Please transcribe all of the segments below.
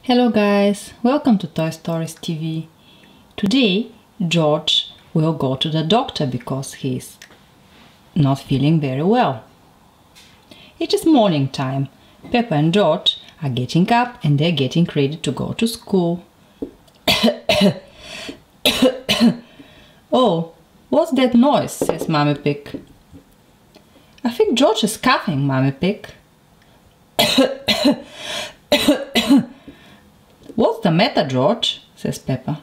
Hello guys, welcome to Toy Stories TV. Today George will go to the doctor because he's not feeling very well. It is morning time. Peppa and George are getting up and they're getting ready to go to school. Oh, what's that noise? Says Mummy Pig. I think George is coughing, Mummy Pig. What's the matter, George? Says Peppa.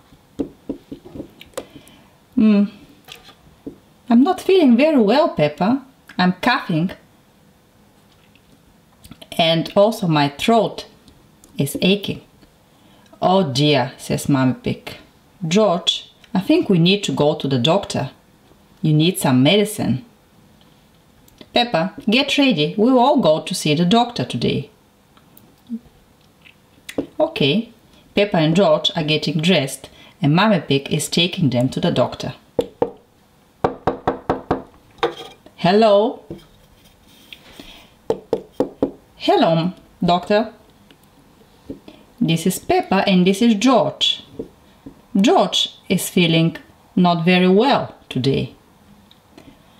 I'm not feeling very well, Peppa. I'm coughing. And also my throat is aching. Oh dear, says Mummy Pig. George, I think we need to go to the doctor. You need some medicine. Peppa, get ready. We will all go to see the doctor today. Okay. Peppa and George are getting dressed and Mummy Pig is taking them to the doctor. Hello? Hello, doctor. This is Peppa and this is George. George is feeling not very well today.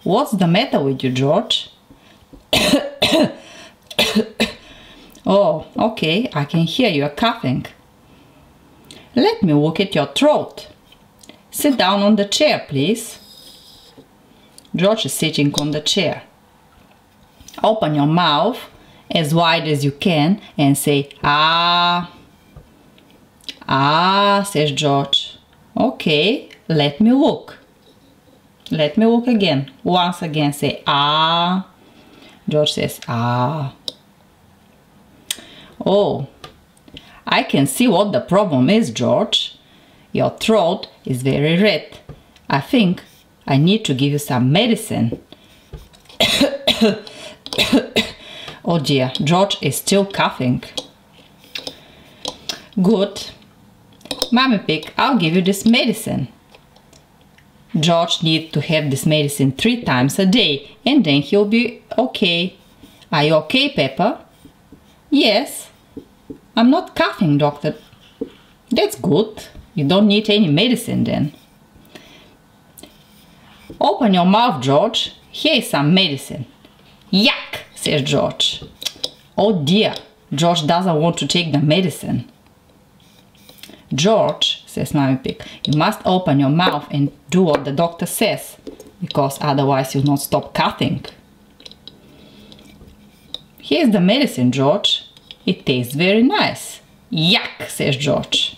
What's the matter with you, George? Oh, okay, I can hear you coughing. Let me look at your throat. Sit down on the chair, please. George is sitting on the chair. Open your mouth as wide as you can and say, ah. Ah, says George. Okay, let me look. Let me look again. Once again, say, ah. George says, ah. Oh. I can see what the problem is, George. Your throat is very red. I think I need to give you some medicine. Oh dear, George is still coughing. Good. Mummy Pig, I'll give you this medicine. George needs to have this medicine 3 times a day and then he'll be okay. Are you okay, Peppa? Yes. I'm not coughing, doctor. That's good. You don't need any medicine then. Open your mouth, George. Here is some medicine. Yuck, says George. Oh dear, George doesn't want to take the medicine. George, says Mummy Pig, you must open your mouth and do what the doctor says, because otherwise you'll not stop coughing. Here's the medicine, George. It tastes very nice. Yuck, says George.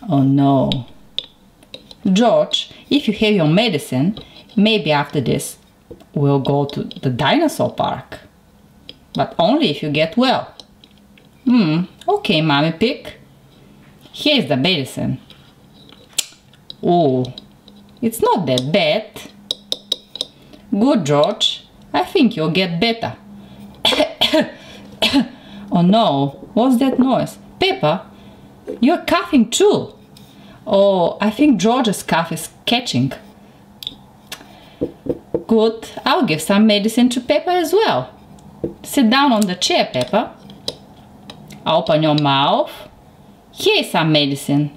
Oh no. George, if you have your medicine, maybe after this we'll go to the dinosaur park. But only if you get well. Okay, Mummy Pig. Here's the medicine. Oh, it's not that bad. Good, George. I think you'll get better. Oh no, what's that noise? Peppa, you're coughing too. Oh, I think George's cough is catching. Good, I'll give some medicine to Peppa as well. Sit down on the chair, Peppa. Open your mouth. Here is some medicine.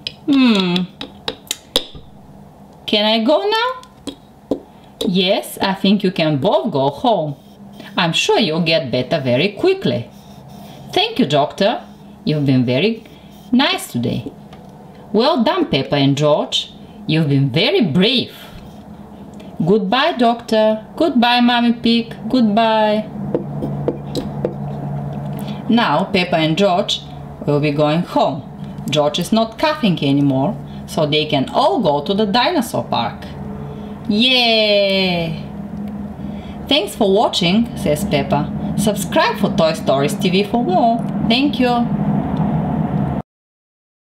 Can I go now? Yes, I think you can both go home. I'm sure you'll get better very quickly. Thank you, doctor. You've been very nice today. Well done, Peppa and George. You've been very brave. Goodbye, doctor. Goodbye, Mummy Pig. Goodbye. Now, Peppa and George will be going home. George is not coughing anymore, so they can all go to the dinosaur park. Yay! Thanks for watching, says Peppa. Subscribe for Toy Stories TV for more. Thank you.